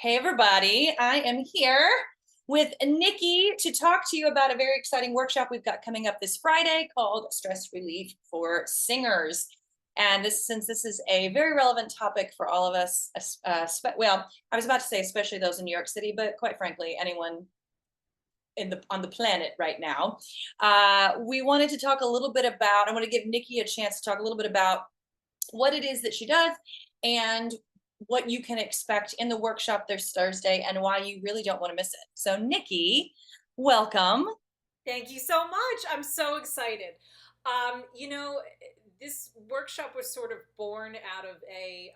Hey, everybody. I am here with Nikki to talk to you about a very exciting workshop we've got coming up this Friday called Stress Relief for Singers. And since this is a very relevant topic for all of us, well, I was about to say especially those in New York City, but quite frankly, anyone on the planet right now. We wanted to talk a little bit about. I want to give Nikki a chance to talk a little bit about what it is that she does and what you can expect in the workshop this Thursday and why you really don't want to miss it. So, Nikki, welcome. Thank you so much. I'm so excited. Um, you know, this workshop was sort of born out of a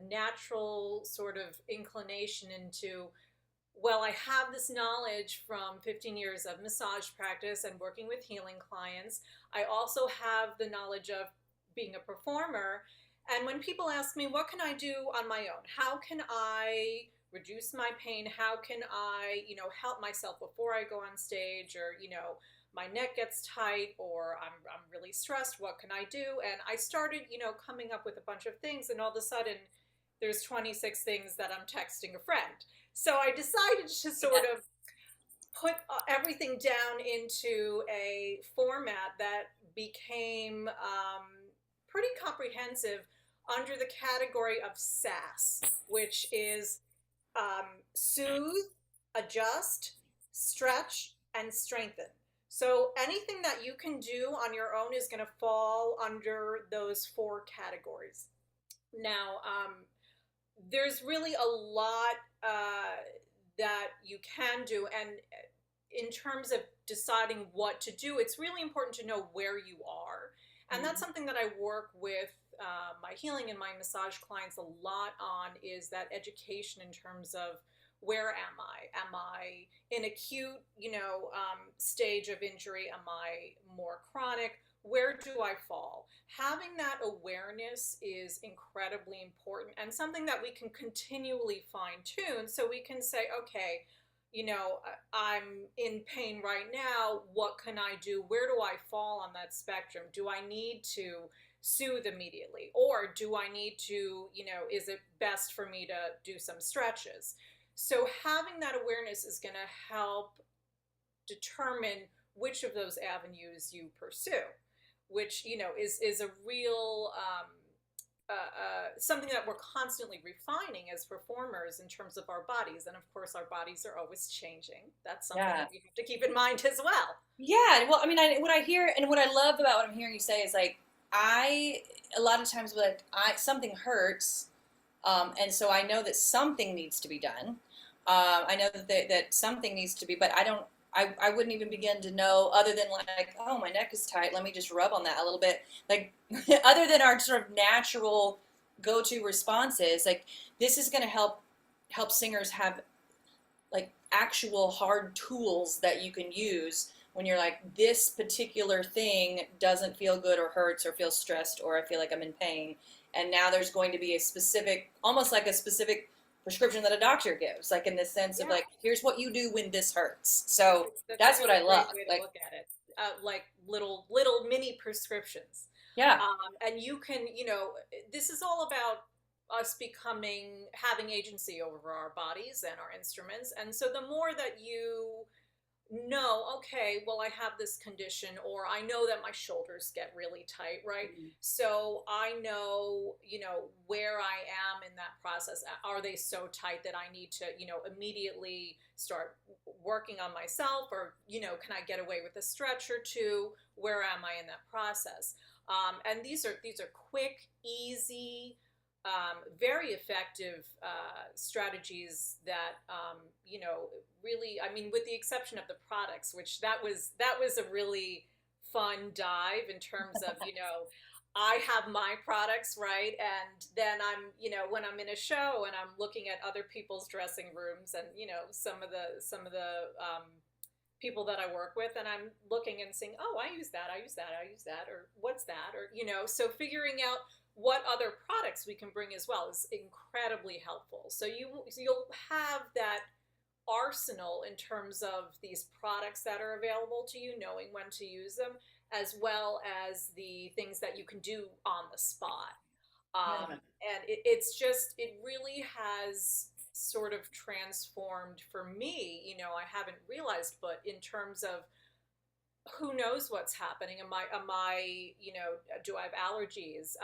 natural sort of inclination into, well, I have this knowledge from 15 years of massage practice and working with healing clients. I also have the knowledge of being a performer. And when people ask me, what can I do on my own? How can I reduce my pain? How can I, help myself before I go on stage? Or, my neck gets tight or I'm really stressed. What can I do? And I started, coming up with a bunch of things. And all of a sudden, there's 26 things that I'm texting a friend. So I decided to sort of put everything down into a format that became pretty comprehensive under the category of SASS, which is soothe, adjust, stretch, and strengthen. So anything that you can do on your own is going to fall under those four categories. Now, there's really a lot that you can do. And in terms of deciding what to do, it's really important to know where you are. And that's something that I work with my healing and my massage clients a lot on, is that education in terms of where am I? Am I in acute, stage of injury? Am I more chronic? Where do I fall? Having that awareness is incredibly important and something that we can continually fine tune, so we can say, okay, I'm in pain right now. What can I do? Where do I fall on that spectrum? Do I need to soothe immediately? Or do I need to, is it best for me to do some stretches? So having that awareness is going to help determine which of those avenues you pursue, which, is a real something that we're constantly refining as performers in terms of our bodies. And of course, our bodies are always changing. That's something Yeah. that we have to keep in mind as well. Yeah. Well, I mean, what I hear and what I love about what I'm hearing you say is like, I, a lot of times, like, something hurts. And so I know that something needs to be done. I know that something needs to be, but I wouldn't even begin to know other than like, oh, my neck is tight. Let me just rub on that a little bit. Like, other than our sort of natural go-to responses, like this is going to help singers have like actual hard tools that you can use when you're like, this particular thing doesn't feel good or hurts or feels stressed or I feel like I'm in pain. And now there's going to be a specific, almost like a specific prescription that a doctor gives, like in the sense of Yeah, like, here's what you do when this hurts. So that's a that's what really I great love. way to Like, look at it. Like little mini prescriptions. yeah, And you can, this is all about us having agency over our bodies and our instruments. And so the more that you know, okay, well, I have this condition, or I know that my shoulders get really tight, right? mhm, So I know, where I am in that process. Are they so tight that I need to, immediately start working on myself, or, can I get away with a stretch or two? Where am I in that process? And these are quick, easy, very effective strategies that really, I mean, with the exception of the products, which that was a really fun dive in terms of, I have my products, right? And then I'm, when I'm in a show and I'm looking at other people's dressing rooms, and, some of the people that I work with, and I'm looking and saying, oh, I use that, or what's that, or, so figuring out what other products we can bring as well is incredibly helpful. So you'll have that arsenal in terms of these products that are available to you, knowing when to use them, as well as the things that you can do on the spot. Um, Yeah. and it's just, it really has sort of transformed for me. I haven't realized, but in terms of who knows what's happening? Am I, do I have allergies?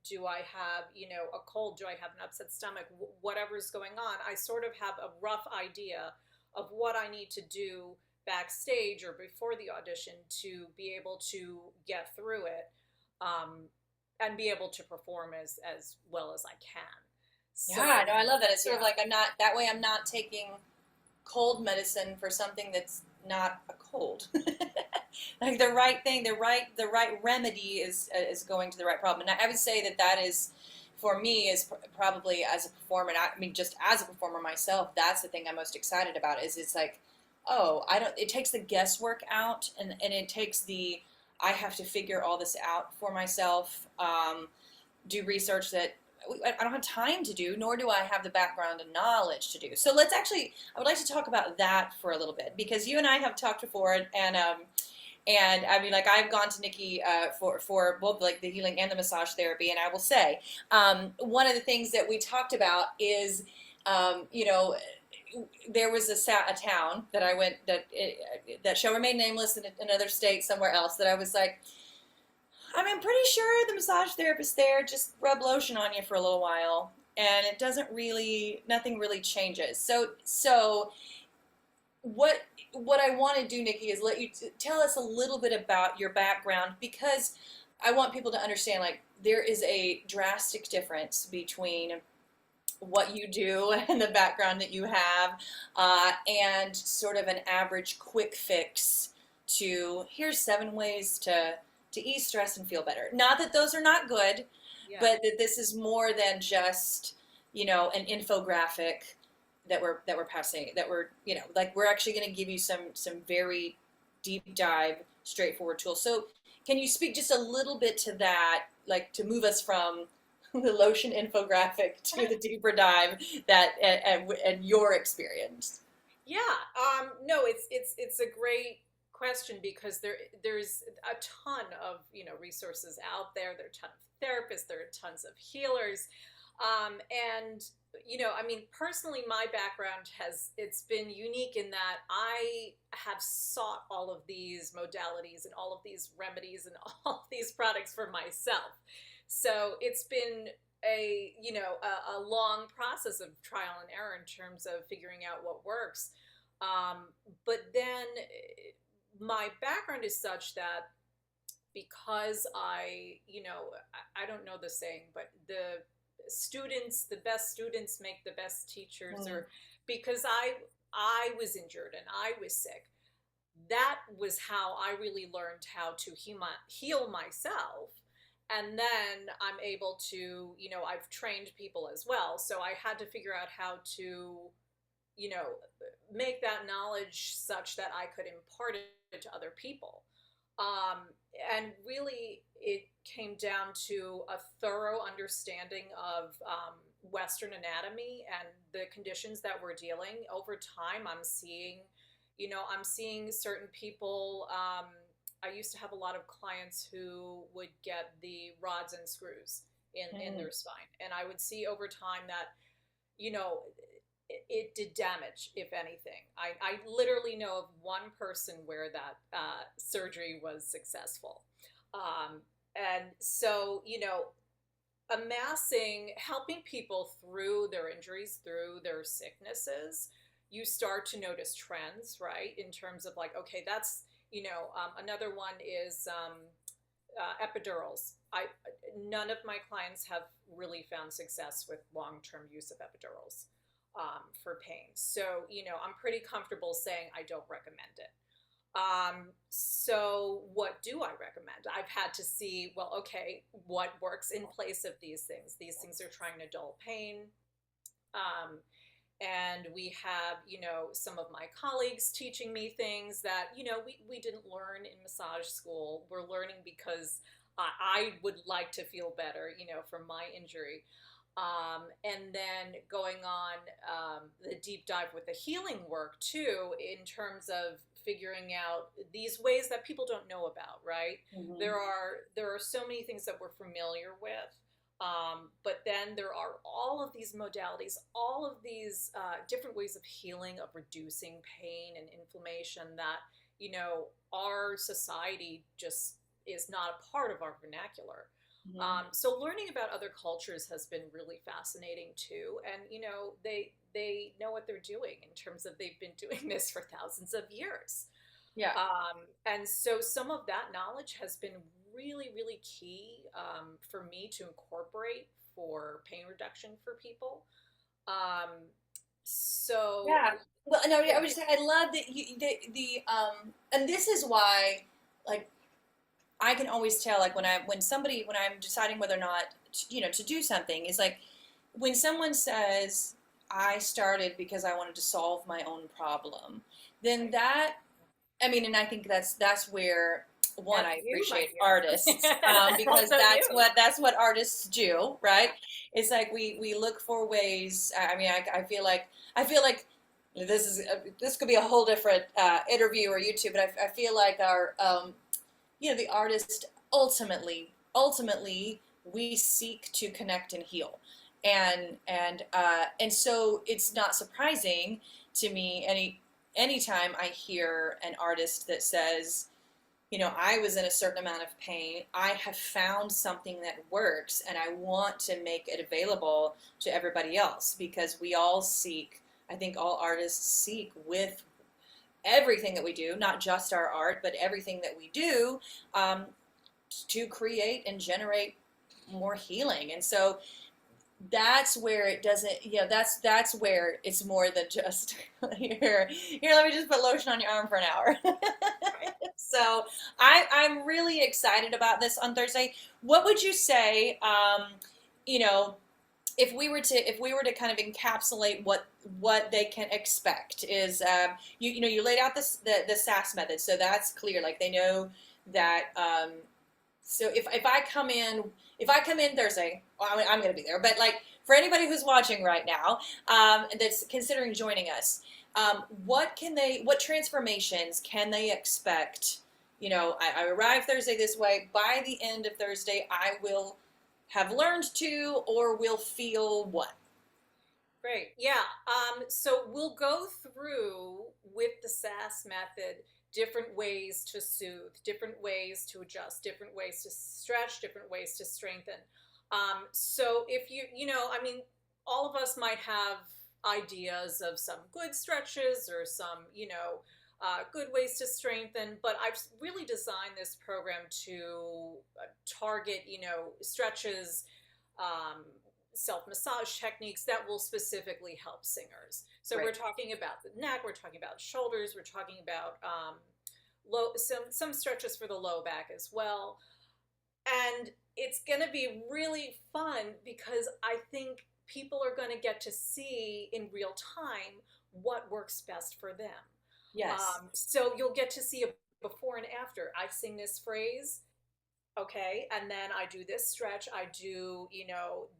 Do I have, a cold? Do I have an upset stomach? Whatever's going on, I sort of have a rough idea of what I need to do backstage or before the audition to be able to get through it, um, and be able to perform as well as I can. Yeah, So, no, I love that. It's sort of yeah. like I'm not that way. I'm not taking cold medicine for something that's not a cold. Like the right thing, the right remedy is going to the right problem. And I would say that that is, for me, is probably as a performer. And I mean, just as a performer myself, that's the thing I'm most excited about. Is it's like, oh, I don't. It takes the guesswork out, and it takes the I have to figure all this out for myself. Do research that I don't have time to do, nor do I have the background and knowledge to do. So let's actually, I would like to talk about that for a little bit, because you and I have talked before, and I mean, like I've gone to Nikki for both like the healing and the massage therapy, and I will say one of the things that we talked about is, you know, there was a town that I went that shall remain nameless in another state somewhere else that I was like, I mean, I'm pretty sure the massage therapist there just rub lotion on you for a little while, and it doesn't really, nothing really changes. So what I want to do, Nikki, is let you tell us a little bit about your background, because I want people to understand, like, there is a drastic difference between what you do and the background that you have, and sort of an average quick fix to here's 7 ways to ease stress and feel better. Not that those are not good, Yeah. but that this is more than just, an infographic that we're passing, that we're, like, we're actually going to give you some very deep dive straightforward tools. So can you speak just a little bit to that, like to move us from the lotion infographic to the deeper dive that and your experience? Yeah, no, it's a great question because there's a ton of resources out there. There are a ton of therapists. There are tons of healers, and I mean, personally, my background it's been unique in that I have sought all of these modalities and all of these remedies and all of these products for myself. So it's been a long process of trial and error in terms of figuring out what works. um, but then my background is such that because I don't know the saying, but the best students make the best teachers, Mm. or because I was injured and I was sick. That was how I really learned how to heal myself. And then I'm able to, I've trained people as well. So I had to figure out how to, you know, make that knowledge such that I could impart it to other people. Um, and really, it came down to a thorough understanding of Western anatomy and the conditions that we're dealing. Over time, I'm seeing certain people. I used to have a lot of clients who would get the rods and screws in Mm. their spine, and I would see over time that you know it did damage, if anything. I literally know of one person where that surgery was successful. Um, and so, helping people through their injuries, through their sicknesses, you start to notice trends, right? In terms of like, okay, that's, another one is epidurals. None of my clients have really found success with long-term use of epidurals for pain. So, I'm pretty comfortable saying I don't recommend it. So what do I recommend? I've had to see, well, okay, what works in place of these things? These things are trying to dull pain. Um, and we have, some of my colleagues teaching me things that, we didn't learn in massage school. We're learning because I would like to feel better, from my injury. And then going on the deep dive with the healing work too, in terms of figuring out these ways that people don't know about, right? Mhm. There are so many things that we're familiar with, But then there are all of these modalities, all of these different ways of healing, of reducing pain and inflammation that, our society just is not a part of our vernacular. Mhm. So learning about other cultures has been really fascinating too, and they know what they're doing in terms of they've been doing this for thousands of years. Yeah. And so some of that knowledge has been really, really key for me to incorporate for pain reduction for people. Um, so, Yeah. Well, no, I yeah, was just saying, I love that and this is why, like, I can always tell, like, when I'm deciding whether or not, to do something, is like, when someone says, I started because I wanted to solve my own problem, then right. that, I mean, and I think that's where, one, That's I you, my appreciate dear. artists, because Also that's you. what artists do, right? Yeah. It's like we look for ways. I mean, I feel like this could be a whole different interview or YouTube, but I feel like our the artist, ultimately we seek to connect and heal, and so it's not surprising to me anytime I hear an artist that says, I was in a certain amount of pain. I have found something that works, and I want to make it available to everybody else, because we all seek, I think all artists seek, with everything that we do, not just our art, but everything that we do, um, to create and generate more healing. And so that's where it doesn't, that's where it's more than just, here, let me just put lotion on your arm for an hour. Right. So I'm really excited about this on Thursday. What would you say, you know, if we were to kind of encapsulate what they can expect, is, you laid out the SASS method, so that's clear. Like, they know that. So if I come in Thursday, well, I'm going to be there. But, like, for anybody who's watching right now, that's considering joining us, what transformations can they expect? I arrive Thursday this way. By the end of Thursday, I will have learned to, or will feel what? Great. Yeah. So we'll go through with the SAS method different ways to soothe, different ways to adjust, different ways to stretch, different ways to strengthen. So if I mean, all of us might have ideas of some good stretches or some, good ways to strengthen, but I've really designed this program to target, stretches, um, self massage techniques that will specifically help singers. So we're Right. talking about the neck, we're talking about shoulders, we're talking about some stretches for the low back as well, and it's going to be really fun because I think people are going to get to see in real time what works best for them. Yes. So you'll get to see a before and after. I sing this phrase, okay, and then I do this stretch, I do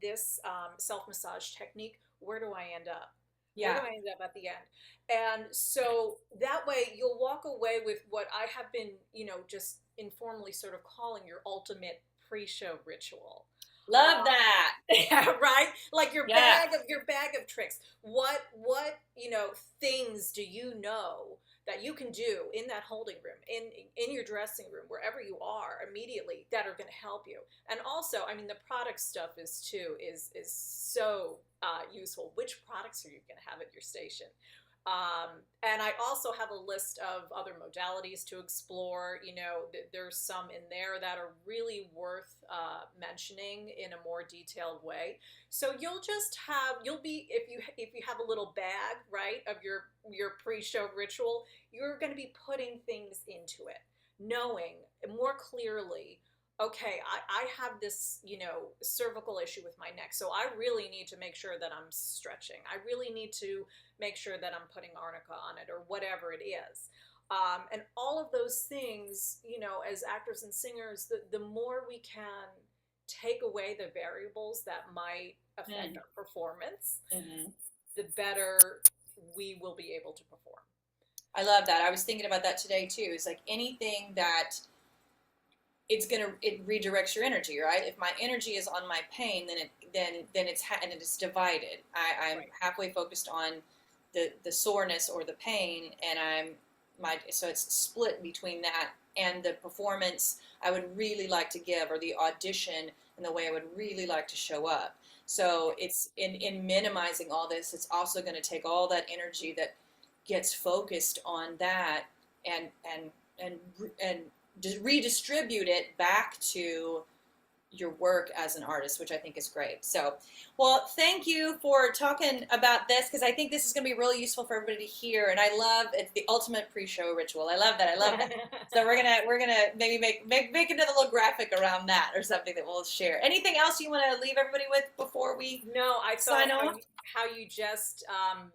this self massage technique. Where do I end up? Where do Yeah. I end up at the end? And so that way you'll walk away with what I have been just informally sort of calling your ultimate pre-show ritual. Love um, that. yeah, right, like Yeah. your bag of tricks. What things do you know that you can do in that holding room, in your dressing room, wherever you are, immediately, that are going to help you? And also, I mean, the product stuff is so useful. Which products are you going to have at your station? And I also have a list of other modalities to explore. There's some in there that are really worth mentioning in a more detailed way. So you'll be, if you have a little bag, right, of your pre-show ritual, you're going to be putting things into it, knowing more clearly, okay, I have this, cervical issue with my neck. So I really need to make sure that I'm stretching. I really need to make sure that I'm putting arnica on it, or whatever it is. And all of those things, as actors and singers, the more we can take away the variables that might affect Mm. our performance, Hmm. the better we will be able to perform. I love that. I was thinking about that today too. It's like anything that it redirects your energy, right? If my energy is on my pain, then and it's divided. I'm Right. halfway focused on the soreness or the pain, and so it's split between that and the performance I would really like to give, or the audition and the way I would really like to show up. So it's in minimizing all this, it's also going to take all that energy that gets focused on that and and redistribute it back to your work as an artist, which I think is great. So, well, thank you for talking about this, because I think this is going to be really useful for everybody to hear. And I love it's the ultimate pre-show ritual. I love that. I love that. So we're gonna maybe make another little graphic around that or something that we'll share. Anything else you want to leave everybody with before we No, I sign thought off? how you just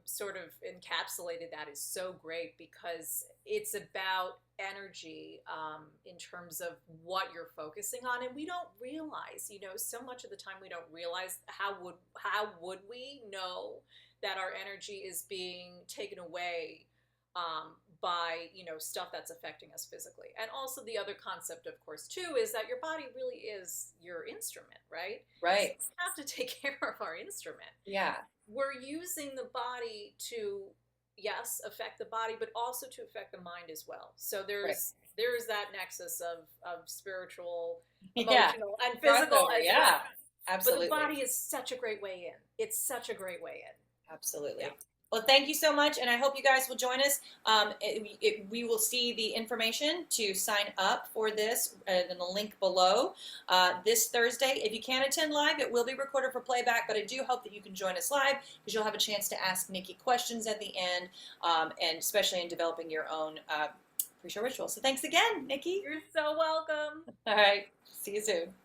sort of encapsulated that is so great, because it's about energy in terms of what you're focusing on, and we don't realize, so much of the time we don't realize how would we know that our energy is being taken away by stuff that's affecting us physically. And also the other concept, of course, too, is that your body really is your instrument, right? So Right. we have to take care of our instrument. Yeah. We're using the body to, yes, affect the body, but also to affect the mind as well. So Right. there's that nexus of spiritual, Yeah. emotional, and physical Crossover. as Yeah. well. But the Absolutely. body is such a great way in. It's such a great way in. Absolutely. Yeah. Well, thank you so much, and I hope you guys will join us. We will see the information to sign up for this in the link below this Thursday. If you can't attend live, it will be recorded for playback, but I do hope that you can join us live, because you'll have a chance to ask Nikki questions at the end, and especially in developing your own pre-show ritual. So thanks again, Nikki. You're so welcome. All right. See you soon.